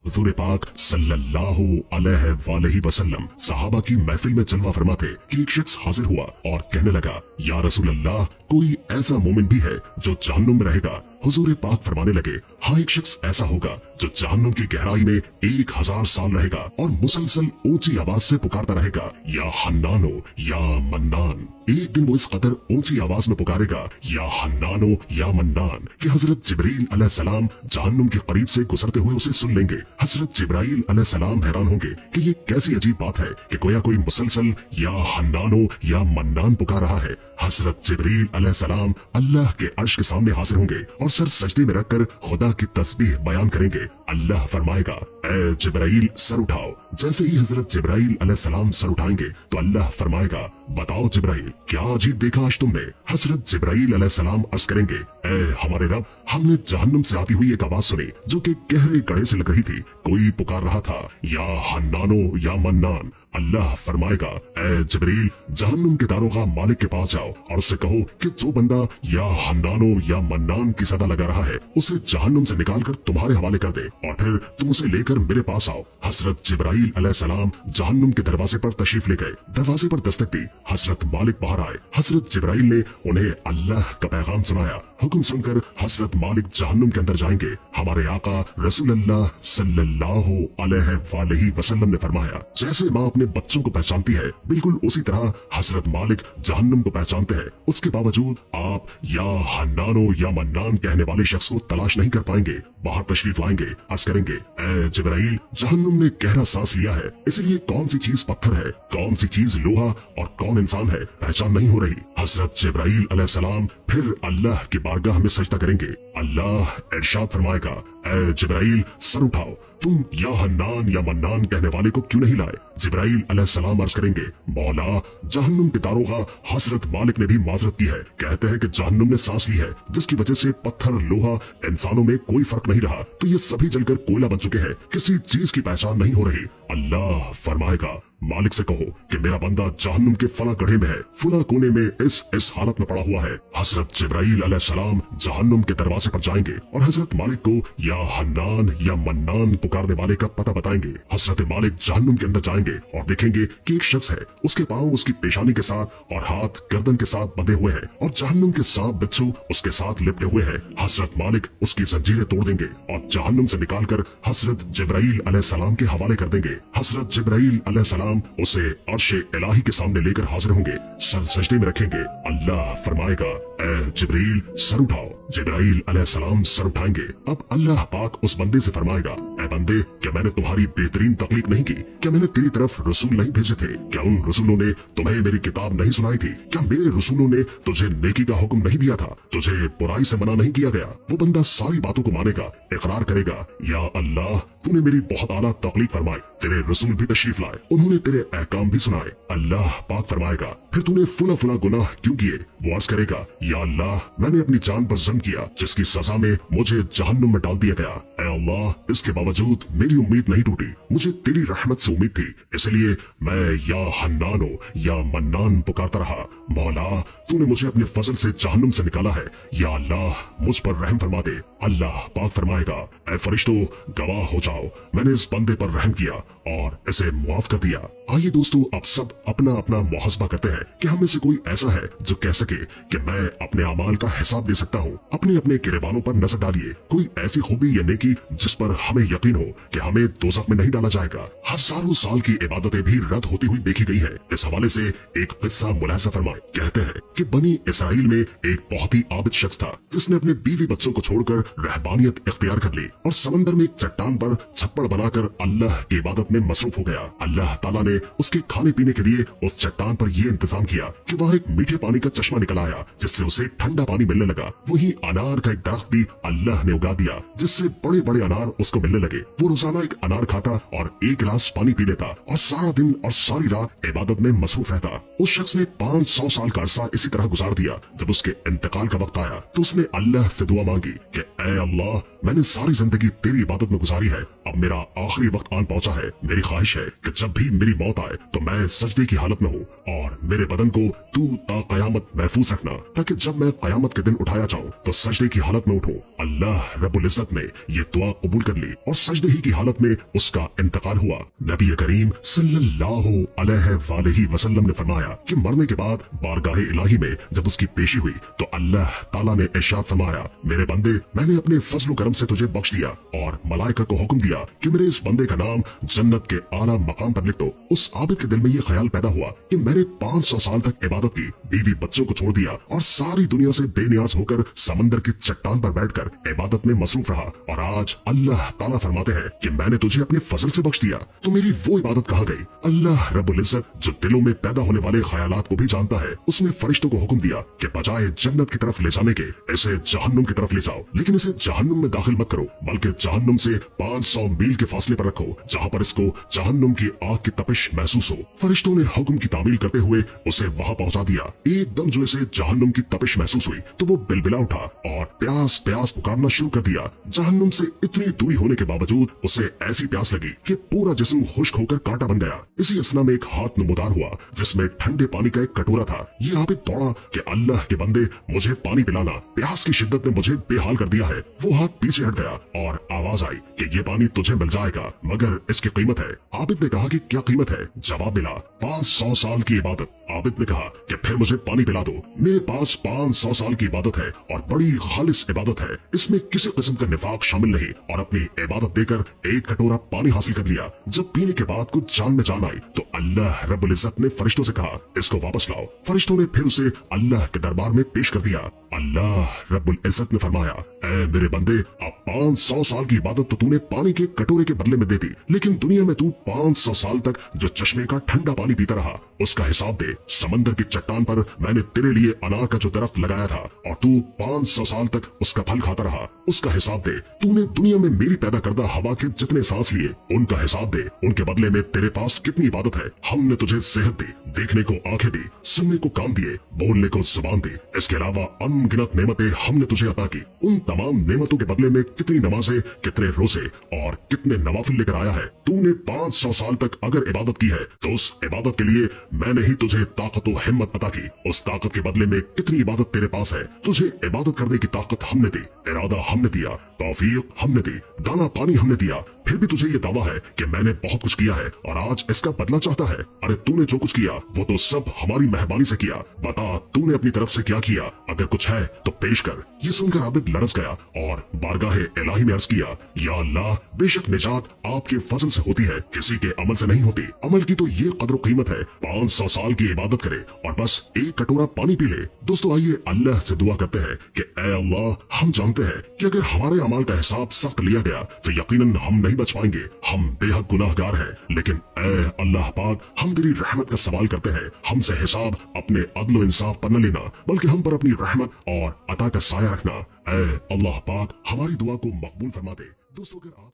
हुजूर पाक सल्लल्लाहु अलैहि वसल्लम सहाबा की महफिल में जलवा फरमा थे कि एक शख्स हाजिर हुआ और कहने लगा, या रसूल अल्लाह, कोई ऐसा मोमिन भी है जो जहन्नुम में रहेगा? हुजूर पाक फरमाने लगे, हाँ, एक शख्स ऐसा होगा जो जहन्नुम की गहराई में 1000 साल रहेगा और मुसलसल ऊंची आवाज से पुकारता रहेगा, या हन्नानो या मन्नान। एक दिन वो इस कदर ऊंची आवाज में पुकारेगा, या हन्नानो या मन्नान, कि हजरत जिब्रील अलैहिस्सलाम जहन्नुम के करीब से गुजरते हुए उसे सुन लेंगे। हजरत जिब्राइल अलैहिस्सलाम हैरान होंगे कि ये कैसी अजीब बात है कि गोया कोई मुसलसल या हन्नानो या मन्नान पुकार रहा है। हजरत जिब्रील अलैहिस्सलाम अल्लाह के अर्श के सामने हाजिर होंगे और सर सजदे में रखकर खुदा की तस्बीह बयान करेंगे। अल्लाह फरमाएगा, ए जिब्राइल, सर उठाओ। जैसे ही हजरत जिब्राइल अलैहिस्सलाम सर उठाएंगे तो अल्लाह फरमाएगा, बताओ जिब्राइल, क्या अजीब देखा आज तुमने? हजरत जिब्राइल अलैहिस्सलाम अर्ज करेंगे, ए हमारे रब, हमने जहन्नुम से आती हुई एक आवाज सुनी जो कि गहरे गड़े से लग रही थी। कोई पुकार रहा था, या हन्नानो या मन्नान। अल्लाह फरमाएगा, ए जिब्रील, जहन्नुम के दारोगा मालिक के पास जाओ और उससे कहो कि जो बंदा या हन्नानो या मन्नान की सदा लगा रहा है उसे जहन्नुम से निकाल कर तुम्हारे हवाले कर दे और फिर तुम उसे लेकर मेरे पास आओ। हजरत जिब्राइल अलैहिस्सलाम जहन्नुम के दरवाजे पर तशरीफ ले गए। दरवाजे पर दस्तक दी। हजरत मालिक बाहर आए। हजरत जिब्राइल ने उन्हें अल्लाह का पैगाम सुनाया। हुक्म सुनकर हजरत मालिक जहन्नुम के अंदर जाएंगे। हमारे आका रसूलुल्लाह सल्लल्लाहु अलैहि वसल्लम ने फरमाया, जैसे माँ अपने बच्चों को पहचानती है, बिल्कुल उसी तरह हजरत मालिक जहन्नुम को पहचानते हैं। उसके बावजूद आप या हन्नानो या मन्नान कहने वाले शख्स को तलाश नहीं कर पाएंगे। बाहर तशरीफ लाएंगे, अर्ज करेंगे, ए जिब्राइल, जहन्नुम ने गहरा सांस लिया है, इसलिए कौन सी चीज पत्थर है, कौन सी चीज लोहा और कौन इंसान है, पहचान नहीं हो रही। हजरत जिब्राइल अलैहिस्सलाम फिर अल्लाह की बारगाह में सजदा करेंगे। अल्लाह इरशाद फरमाएगा, ए जिब्राइल, सर उठाओ, तुम या हन्नान या मन्नान कहने वाले को क्यों नहीं लाए? जिब्राइल अलैहिस्सलाम अर्ज करेंगे, मौला, जहन्नुम के दारोगा हजरत मालिक ने भी माजरत की है। कहते हैं कि जहन्नुम ने सांस ली है जिसकी वजह से पत्थर, लोहा, इंसानों में कोई फर्क नहीं रहा, तो ये सभी जलकर कोयला बन चुके हैं, किसी चीज की पहचान नहीं हो रही। अल्लाह फरमाएगा, मालिक से कहो कि मेरा बंदा जहन्नुम के फला गड्ढे में है, फला कोने में इस हालत में पड़ा हुआ है। हजरत जिब्राइल अलैहिस्सलाम जहन्नुम के दरवाजे पर जाएंगे और हजरत मालिक को या हन्नान या मन्नान पुकारने वाले का पता बताएंगे। हजरत मालिक जहन्नुम के अंदर जाएंगे और देखेंगे कि एक शख्स है, उसके पाँव उसकी पेशानी के साथ और हाथ गर्दन के साथ बंधे हुए हैं और जहन्नुम के सांप बिच्छू उसके साथ लिपटे हुए हैं। हजरत मालिक उसकी जंजीरें तोड़ देंगे और जहन्नुम से निकालकर हजरत जिब्राइल अलैहिस्सलाम के हवाले कर देंगे। हजरत जिब्राइल अलैहिस्सलाम उसे अर्श इलाही के सामने लेकर हाजिर होंगे, सर सजदे में रखेंगे। अल्लाह फरमाएगा, ए जिब्रील, सर उठाओ। जिब्राइल अलैहिस्सलाम सर उठाएंगे। अब अल्लाह पाक उस बंदे से फरमाएगा, ए बंदे, क्या मैंने तुम्हारी बेहतरीन तकलीफ नहीं की? क्या मैंने तेरी तरफ रसूल नहीं भेजे थे? क्या उन रसूलों ने तुम्हें मेरी किताब नहीं सुनाई थी? क्या मेरे रसूलों ने तुझे नेकी का हुक्म नहीं दिया था? तुझे बुराई से मना नहीं किया गया? वो बंदा सारी बातों को मानेगा, इकरार करेगा, या अल्लाह, तूने मेरी बहुत आला तकलीफ फरमाई, तेरे रसूल भी तशरीफ लाए, उन्होंने तेरे अहकाम भी सुनाए। अल्लाह पाक फरमाएगा, फिर तूने फुला फुला गुनाह क्यों किए? वो अर्ज करेगा, या अल्लाह, मैंने अपनी जान पर ज़म किया जिसकी सजा में मुझे जहन्नुम में डाल दिया गया। ऐ अल्लाह, इसके बावजूद मेरी उम्मीद नहीं टूटी, मुझे तेरी रहमत से उम्मीद थी, इसलिए मैं या हन्नानो या मन्नान पुकारता रहा। मौला, तूने मुझे अपने फजल से जहन्नुम से निकाला है, या अल्लाह, मुझ पर रहम फरमा दे। अल्लाह पाक फरमाएगा, ऐ फरिश्तों, गवाह हो जाओ, मैंने इस बंदे पर रहम किया और इसे मुआफ कर दिया। आइए दोस्तों, आप सब अपना अपना मुहासबा करते हैं कि हम में से कोई ऐसा है जो कह सके कि मैं अपने अमाल का हिसाब दे सकता हूँ। अपने अपने गिरेबानों पर नजर डालिए, कोई ऐसी खूबी या नेकी जिस पर हमें यकीन हो कि हमें दोज़ख में नहीं डाला जाएगा। हजारों साल की इबादतें भी रद्द होती हुई देखी गई है। इस हवाले से एक किस्सा मुलाहिजा फरमाए। कहते हैं कि बनी इसराइल में एक बहुत ही आबिद शख्स था जिसने अपने बीवी बच्चों को छोड़कर रहबानियत इख्तियार कर ली और समंदर में एक चट्टान पर छप्पड़ बनाकर अल्लाह की इबादत में मसरूफ हो गया। अल्लाह ताला ने उसके खाने पीने के लिए उस चट्टान पर यह इंतजाम किया कि वहाँ एक मीठे पानी का चश्मा निकल आया जिससे उसे ठंडा पानी मिलने लगा। वहीं अनार का एक दरख्त भी अल्लाह ने उगा दिया जिससे बड़े बड़े अनार उसको मिलने लगे। वो रोजाना एक अनार खाता और एक गिलास पानी पी लेता और सारा दिन और सारी रात इबादत में मसरूफ रहता। उस शख्स ने 500 साल का अरसा इसी तरह गुजार दिया। जब उसके इंतकाल का वक्त आया तो उसने अल्लाह से दुआ मांगी कि ऐ अल्लाह, मैंने सारी जिंदगी तेरी इबादत में गुजारी है, अब मेरा आखिरी वक्त आन पहुंचा है। मेरी ख्वाहिश है कि जब भी मेरी मौत आए तो मैं सजदे की हालत में हूँ और मेरे बदन को तू ता कयामत महफूज रखना, ताकि जब मैं कयामत के दिन उठाया जाऊं तो सजदे की हालत में उठूं। अल्लाह रब्बुल इज्जत ने ये दुआ कबूल कर ली और सजदे ही की हालत में उसका इंतकाल हुआ। नबी करीम सल्लल्लाहु अलैहि वसल्लम ने फरमाया कि मरने के बाद बारगाहे इलाही में जब उसकी पेशी हुई तो अल्लाह ताला ने इरशाद फरमाया, मेरे बंदे, मैंने अपने फजल करम से तुझे बख्श दिया और मलाइका को हुक्म दिया कि मेरे इस बंदे का नाम जन्नत के आला मकाम पर लिख दो। उस आबिद के दिल में ये ख्याल पैदा हुआ कि मैंने 500 साल तक इबादत की, बीवी बच्चों को छोड़ दिया और सारी दुनिया से बेनियाज होकर समंदर की चट्टान पर बैठकर इबादत में मसरूफ रहा, और आज अल्लाह ताला फरमाते हैं कि मैंने तुझे अपने फजल से बख्श दिया, तो मेरी वो इबादत कहाँ गई? अल्लाह रब्बुल इज्जत जो दिलों में पैदा होने वाले ख्यालात को भी जानता है, उसने फरिश्तों को हुक्म दिया कि बजाय जन्नत की तरफ ले जाने के इसे जहन्नुम की तरफ ले जाओ, लेकिन इसे जहन्नुम में दाखिल मत करो, बल्कि जहन्नुम से 500 मील के फासले पर रखो, जहाँ पर इसको जहन्नुम की आग की तपिश महसूस हो। फरिश्तों ने हुक्म की तामील करते हुए उसे वहाँ पहुँचा दिया। एकदम जो इसे जहन्नुम की तपिश महसूस हुई तो वो बिलबिला उठा और प्यास प्यास पुकारना शुरू कर दिया। जहन्नुम से इतनी दूरी होने के बावजूद उसे ऐसी प्यास लगी कि पूरा जिस्म खुश्क होकर कांटा बन गया। इसी असना में एक हाथ नमूदार हुआ जिसमें ठंडे पानी का एक कटोरा था। ये आबिद दौड़ा कि अल्लाह के बंदे, मुझे पानी पिलाना, प्यास की शिद्दत ने मुझे बेहाल कर दिया है। वो हाथ पीछे हट गया और आवाज आई कि ये पानी तुझे मिल जाएगा, मगर इसकी कीमत है। आबिद ने कहा कि क्या कीमत है? जवाब मिला, 500 साल की इबादत। आबिद ने कहा कि फिर मुझे पानी पिला दो। मेरे पास 500 साल की इबादत है और बड़ी खालिस इबादत है, इसमें किसी किस्म का निफाक शामिल नहीं, और अपनी इबादत देकर एक कटोरा पानी हासिल कर लिया। जब पीने के बाद कुछ जान में जान आई तो अल्लाह रब्बुल इज्जत ने फरिश्तों से कहा, इसको वापस लाओ। फरिश्तों ने फिर उसे अल्लाह के दरबार में पेश कर दिया। अल्लाह रब्बुल इज्जत ने फरमाया, ऐ मेरे बंदे, अब 500 साल की इबादत तो तूने पानी के कटोरे के बदले में दे दी, लेकिन दुनिया में तू 500 साल तक जो चश्मे का ठंडा पानी पीता रहा उसका हिसाब दे। समंदर की चट्टान पर मैंने तेरे लिए अनार का जो दरख्त लगाया था और तू 500 साल तक उसका फल खाता रहा, उसका हिसाब दे। तूने दुनिया में मेरी पैदा करदा हवा के जितने सांस लिए उनका हिसाब दे। उनके बदले में तेरे पास कितनी इबादत है। हमने तुझे सेहत दी, देखने को आंखें दी, सुनने को कान दिए, बोलने को जुबान दी, इसके अलावा अनगिनत नेमतें हमने तुझे अता की। उन तमाम नेमतों के बदले में कितनी नमाजें, कितने रोजे और कितने नवाफिल लेकर आया है। तूने 500 साल तक अगर इबादत की है तो उस इबादत के लिए मैंने ही तुझे ताकत और हिम्मत अता की। उस ताकत के बदले में कितनी इबादत तेरे पास है। तुझे इबादत करने की ताकत हमने दी, इरादा हमने दिया, तौफीक हमने दी, दाना पानी हमने दिया। फिर भी तुझे ये दावा है कि मैंने बहुत कुछ किया है और आज इसका बदला चाहता है। अरे तूने जो कुछ किया वो तो सब हमारी मेहरबानी से किया। बता तूने अपनी तरफ से क्या किया? अगर कुछ है तो पेश कर। ये सुनकर आबिद लरज़ गया और बारगाहे इलाही में अर्ज किया, या अल्लाह, बेशक निजात आपके फजल से होती है, किसी के अमल से नहीं होती। अमल की तो ये कदर कीमत है, 500 साल की इबादत करे और बस एक कटोरा पानी पी ले। दोस्तों आइए अल्लाह से दुआ करते हैं कि ऐ अल्लाह, हम जानते हैं कि अगर हमारे अमाल का हिसाब सख्त लिया गया तो यकीनन हम नहीं बच पाएंगे, हम बेहद गुनाहगार हैं। लेकिन ऐ अल्लाह पाक, हम तेरी रहमत का सवाल करते हैं। हमसे हिसाब अपने अदल व इंसाफ पर न लेना, बल्कि हम पर अपनी रहमत और अता का साया रखना। ऐ अल्लाह पाक, हमारी दुआ को मकबूल फरमा दे। दोस्तों अगर आप